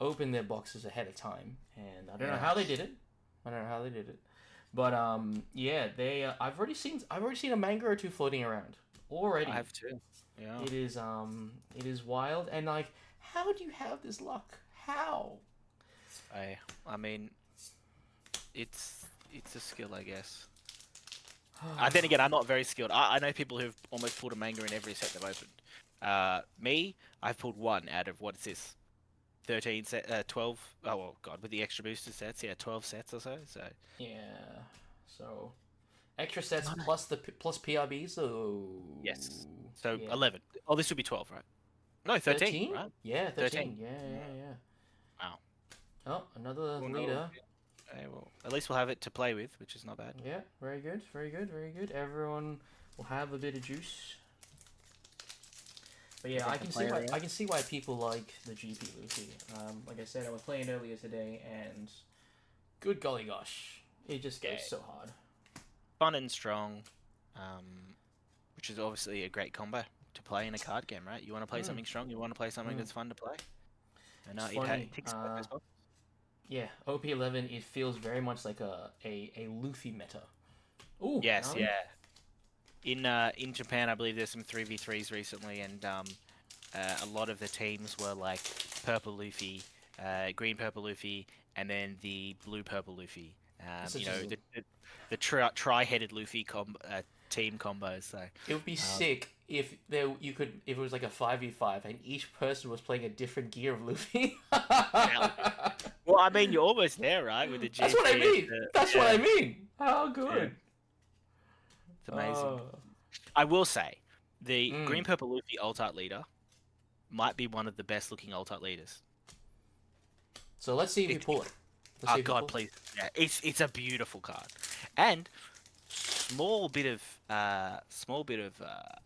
opened their boxes ahead of time, and I don't know how they did it. But I've already seen a manga or two floating around already. I have too. Yeah. It is wild, and like, how do you have this luck? How? I mean, it's a skill, I guess. Then again, I'm not very skilled. I know people who've almost pulled a manga in every set they've opened. Me, I've pulled one out of, what is this? 12, oh well, God, with the extra booster sets, 12 sets or so, so. Yeah. So extra sets No, no. plus PRBs. So Yes. So yeah. 11. Oh, this would be 12, right? No, 13, 13? right? Yeah, 13. 13. Yeah. Wow. Oh, another Well, no, leader. okay, well, at least we'll have it to play with, which is not bad. Yeah, very good, very good, very good. Everyone will have a bit of juice. But yeah, I can see why people like the GP Luffy. Like I said, I was playing earlier today, and good golly gosh, it just goes so hard. Fun and strong, which is obviously a great combo to play in a card game, right? You want to play something strong, you want to play something that's fun to play. And It's funny. it ticks both those boxes. Yeah, OP11, it feels very much like a Luffy meta. Ooh, Yes, Nami? yeah. In Japan, I believe there's some 3v3s recently, and a lot of the teams were like purple Luffy, green purple Luffy, and then the blue purple Luffy. You know, the tri-headed Luffy team combos. So it would be sick if if it was like a 5v5 and each person was playing a different gear of Luffy. Well, I mean, you're almost there, right? With the GP. That's what I mean. That's what I mean. How good. Yeah. It's amazing. I will say, the green purple Luffy alt art leader might be one of the best looking alt art leaders. So let's see if we pull it. Oh God, please! Yeah, it's a beautiful card, and small bit of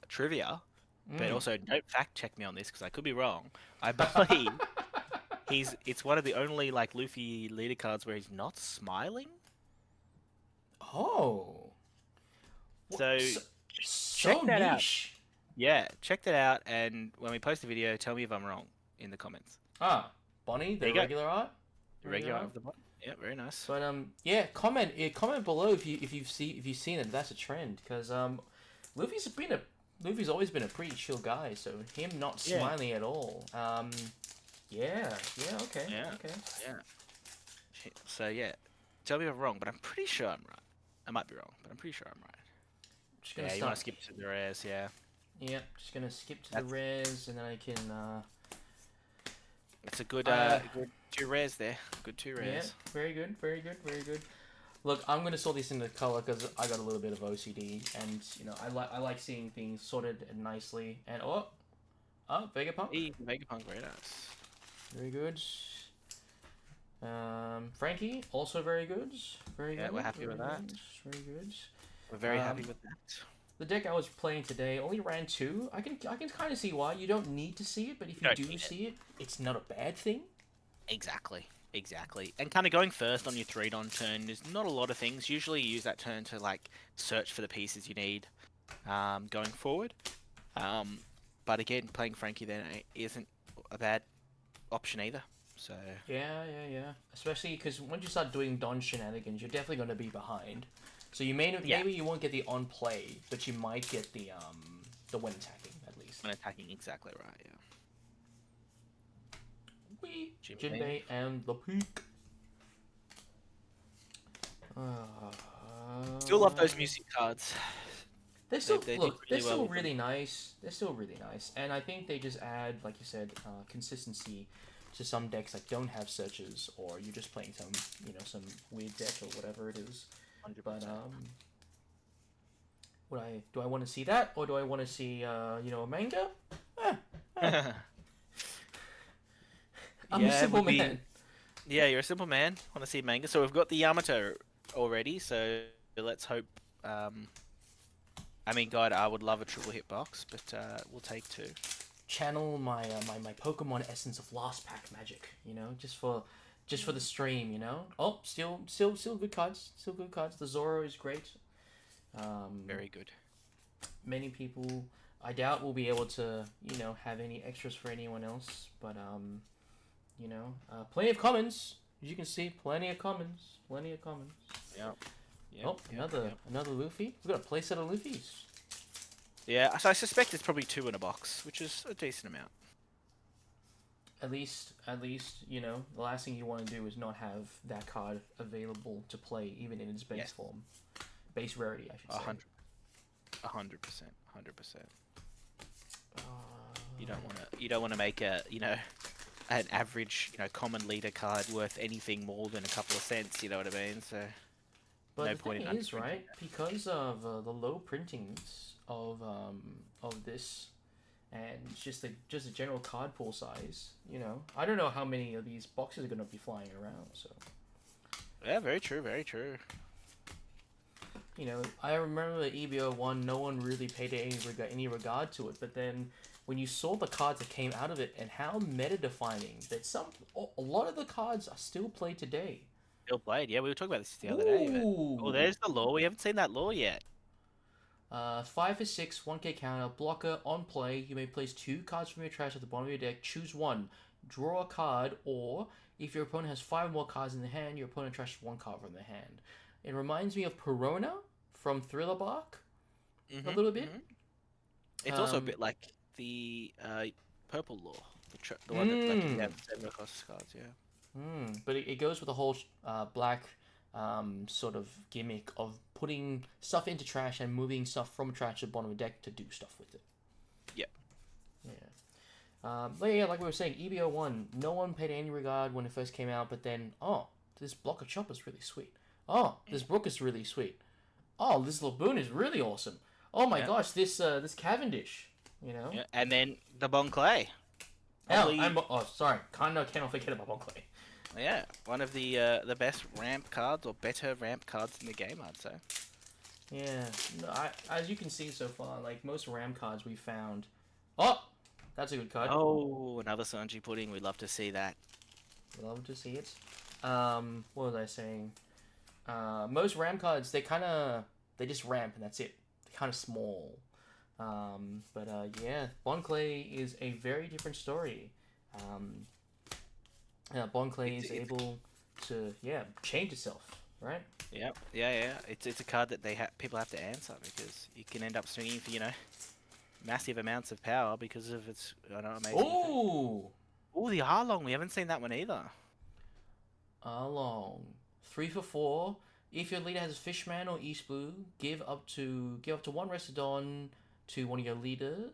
trivia, but also don't fact check me on this because I could be wrong. I believe it's one of the only like Luffy leader cards where he's not smiling. Oh. So check that out. Yeah, check that out, and when we post the video, tell me if I'm wrong in the comments. Ah, Bonnie, the regular art. The regular art of the bot. Yeah, very nice. But yeah, comment below if you've seen it. That's a trend because Luffy's always been a pretty chill guy. So him not smiling at all. Yeah, okay. So yeah, tell me if I'm wrong, but I'm pretty sure I'm right. I might be wrong, but I'm pretty sure I'm right. Yeah, you want to skip to the rares, yeah. Yeah, just gonna skip to the rares, and then I can. It's a good, good 2 rares there. Good 2 rares. Yeah, very good, very good, very good. Look, I'm gonna sort this into color because I got a little bit of OCD, and you know I like seeing things sorted nicely. And Vegapunk. Vegapunk, very nice. Very good. Frankie, also very good. Very good. Yeah, we're happy with that. Very good. We're very happy with that. The deck I was playing today only ran 2. I can kind of see why. You don't need to see it, but if you do see it, it's not a bad thing. Exactly. And kind of going first on your 3-don turn, there's not a lot of things. Usually you use that turn to like search for the pieces you need going forward. But again, playing Frankie then isn't a bad option either. So yeah. Especially because once you start doing Don shenanigans, you're definitely going to be behind. So you maybe you won't get the on play, but you might get the when attacking at least. When attacking, exactly right. Yeah. Jinbei and the Peak. Still love those music cards. They're still really nice. They're still really nice, and I think they just add, like you said, consistency to some decks that don't have searches, or you're just playing some weird deck or whatever it is. 100%. But do I want to see that, or do I want to see a manga? I'm a simple man. Yeah, you're a simple man. Want to see manga? So we've got the Yamato already. So let's hope. I mean, God, I would love a triple hitbox, but we'll take 2. Channel my Pokemon essence of Lost Pack magic, just for the stream, Oh, still good cards. Still good cards. The Zoro is great. Very good. Many people, I doubt, will be able to, have any extras for anyone else. But plenty of commons. As you can see, plenty of commons. Yeah. Another Luffy. We've got a playset of Luffys. Yeah, so I suspect it's probably 2 in a box, which is a decent amount. At least, the last thing you want to do is not have that card available to play, even in its base form. Base rarity, I should say. 100%. You don't want to make an average, common leader card worth anything more than a couple of cents, you know what I mean? So But No the point thing in is, underprinting. right, because of the low printings of this, and just a general card pool size, I don't know how many of these boxes are going to be flying around. So, Yeah, very true, very true. I remember the EB-01, no one really paid any regard to it, but then when you saw the cards that came out of it and how meta defining that a lot of the cards are still played today. Still played. Yeah, we were talking about this the other day. But... Oh, Ooh. there's the law. We haven't seen that law yet. 5 for 6, 1k counter, blocker, on play. You may place 2 cards from your trash at the bottom of your deck. Choose one. Draw a card, or if your opponent has 5 more cards in the hand, your opponent trashes 1 card from the hand. It reminds me of Perona from Thriller Bark a little bit. It's also a bit like the purple law, the one that like you have 7 cost cards. Yeah. But it goes with the whole black sort of gimmick of putting stuff into trash and moving stuff from trash to the bottom of the deck to do stuff with it. Yep. Yeah. But yeah, like we were saying, EB-01, no one paid any regard when it first came out, but then, this blocker chop is really sweet. Oh, this brook is really sweet. Oh, this Laboon is really awesome. Oh my gosh, this Cavendish, Yeah, and then the Bon Clay. Sorry, cannot forget about Bonkley. Yeah, one of the best ramp cards or better ramp cards in the game, I'd say. Yeah, no, as you can see so far, like most RAM cards we found. Oh, that's a good card. Oh, another Sanji pudding. We'd love to see that. Love to see it. What was I saying? Most RAM cards, they just ramp and that's it. They're kind of small. Yeah, Bonclay is a very different story. Bonclay is able to change itself, right? Yeah. It's a card that people have to answer because you can end up swinging for massive amounts of power because of its amazing. Ooh, the Arlong. We haven't seen that one either. Arlong, 3 for 4. If your leader has a Fishman or East Blue, give up to 1 Restodon to one of your leader.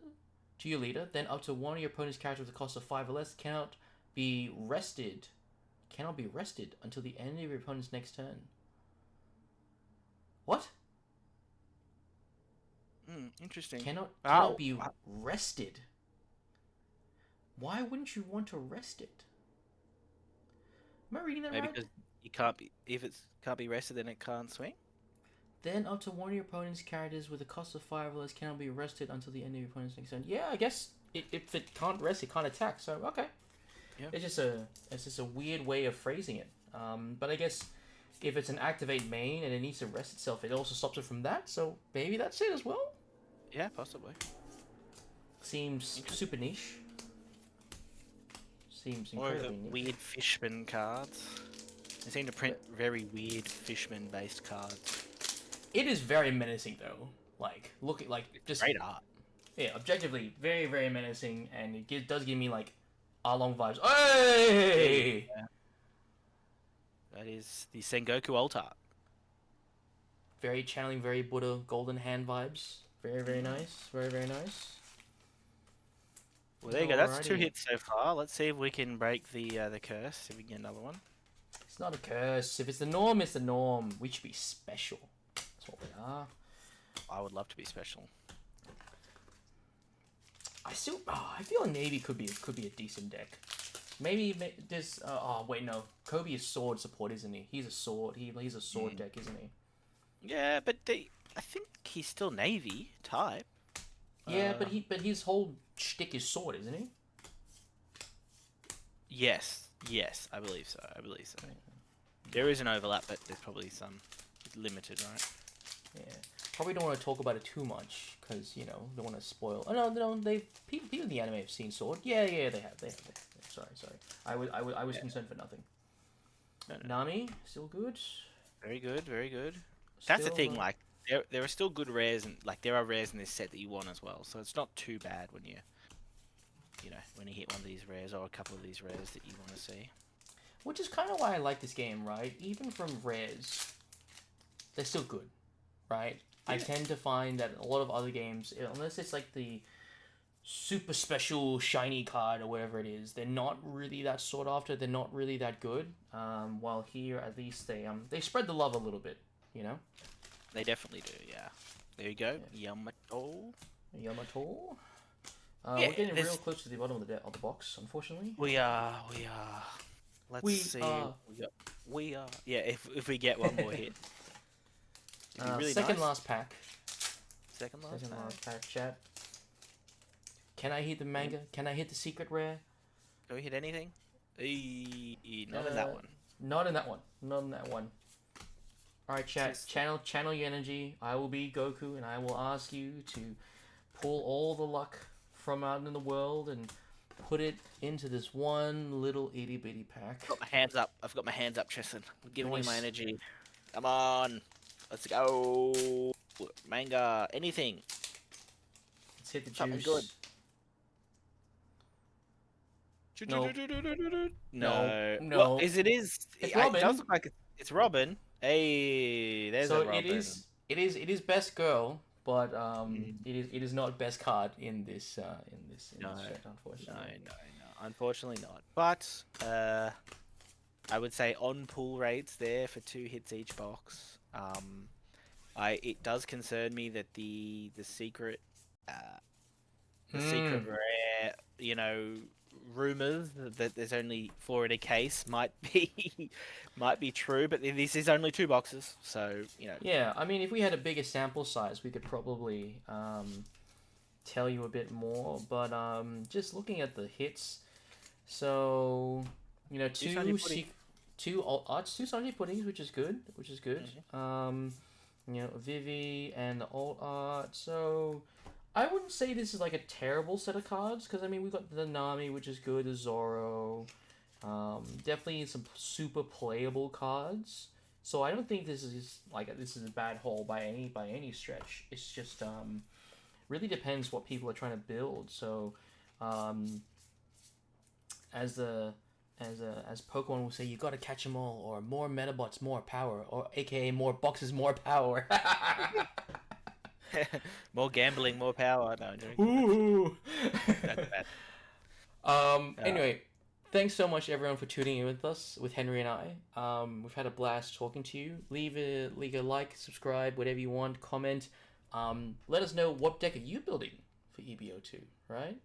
Then up to one of your opponent's characters with a cost of 5 or less cannot be rested until the end of your opponent's next turn. What? Interesting. Cannot be rested. Why wouldn't you want to rest it? Am I reading that right? Maybe because you can't be. If it can't be rested, then it can't swing. Then up to one of your opponent's characters with a cost of 5 or less cannot be rested until the end of your opponent's next turn. Yeah, I guess if it can't rest, it can't attack. So okay. Yeah. It's just a weird way of phrasing it. But I guess if it's an activate main and it needs to rest itself, it also stops it from that. So maybe that's it as well. Yeah, possibly. Seems super niche. Seems incredibly niche. Weird Fishman cards. They seem to print very weird Fishman-based cards. It is very menacing though. Like just great art. Yeah, objectively very very menacing, and it does give me like Arlong vibes. Hey! Yeah. That is the Sengoku alt art. Very channeling, very Buddha golden hand vibes. Very very nice. Very very nice. Well, there you go. That's 2 hits so far. Let's see if we can break the curse. See if we can get another one. It's not a curse. If it's the norm, it's the norm. We should be special. That's what we are. I would love to be special. I feel Navy could be a decent deck. Maybe there's wait, no. Kobe is sword support, isn't he? He's a sword. He's a sword deck, isn't he? Yeah, but I think he's still Navy type. Yeah, but his whole shtick is sword, isn't he? Yes, I believe so. There is an overlap, but there's probably some limited, right? Yeah, probably don't want to talk about it too much because don't want to spoil. Oh no, people in the anime have seen sword. Yeah, they have. Sorry. I was concerned for nothing. No. Nami still good. Very good. That's the thing. Like there are still good rares, and like there are rares in this set that you want as well. So it's not too bad when you hit one of these rares or a couple of these rares that you want to see. Which is kind of why I like this game, right? Even from rares, they're still good, right? Yeah. I tend to find that a lot of other games, unless it's like the super special shiny card or whatever it is, they're not really that sought after. They're not really that good. While here, at least they spread the love a little bit. you know? They definitely do. Yeah. There you go. Yamato. Yamato. Yeah. We're getting real There's. close to the bottom of the box, unfortunately. We are. We are. Let's We see. are. We are. Yeah. If we get one more hit, it'd be really Second nice. last pack. Second last Second pack. last pack, chat. Can I hit the manga? Can I hit the secret rare? Can we hit anything? Not in that one. Not in that one. Not in that one. Alright, chat. Channel your energy. I will be Goku, and I will ask you to pull all the luck from out in the world and put it into this one little itty bitty pack. I've got my hands up. I've got my hands up, Tristan. I'm giving you my Nice. energy. Come on. Let's go. Manga. Anything. Let's hit the Something juice. good. No. No. No. Well, is it is. It's It Robin. does look like it's Robin. Hey, there's So a Robin. it is best girl, but it is not best card in this set, unfortunately. No. Unfortunately not. But I would say on pull rates there for 2 hits each box. It does concern me that the secret secret rare, rumors that there's only 4 in a case might be true, but this is only 2 boxes, so Yeah, I mean, if we had a bigger sample size, we could probably tell you a bit more. But just looking at the hits, so two Sanji puddings, which is good, Vivi and the alt art. So I wouldn't say this is like a terrible set of cards, because I mean, we've got the Nami, which is good, the Zoro, definitely some super playable cards. So I don't think this is a bad haul by any stretch. It's just really depends what people are trying to build. So as Pokemon will say, you got to catch them all, or more Metabots, more power, or AKA more boxes, more power. more gambling, more power. No, Ooh. that's bad. Anyway, thanks so much everyone for tuning in with us, with Henry and I. We've had a blast talking to you. Leave a like, subscribe, whatever you want, comment. Let us know, what deck are you building for EB-02, right?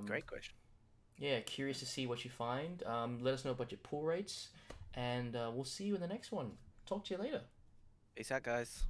Great question. Yeah, curious to see what you find. Let us know about your pull rates, and we'll see you in the next one. Talk to you later. Peace out, guys.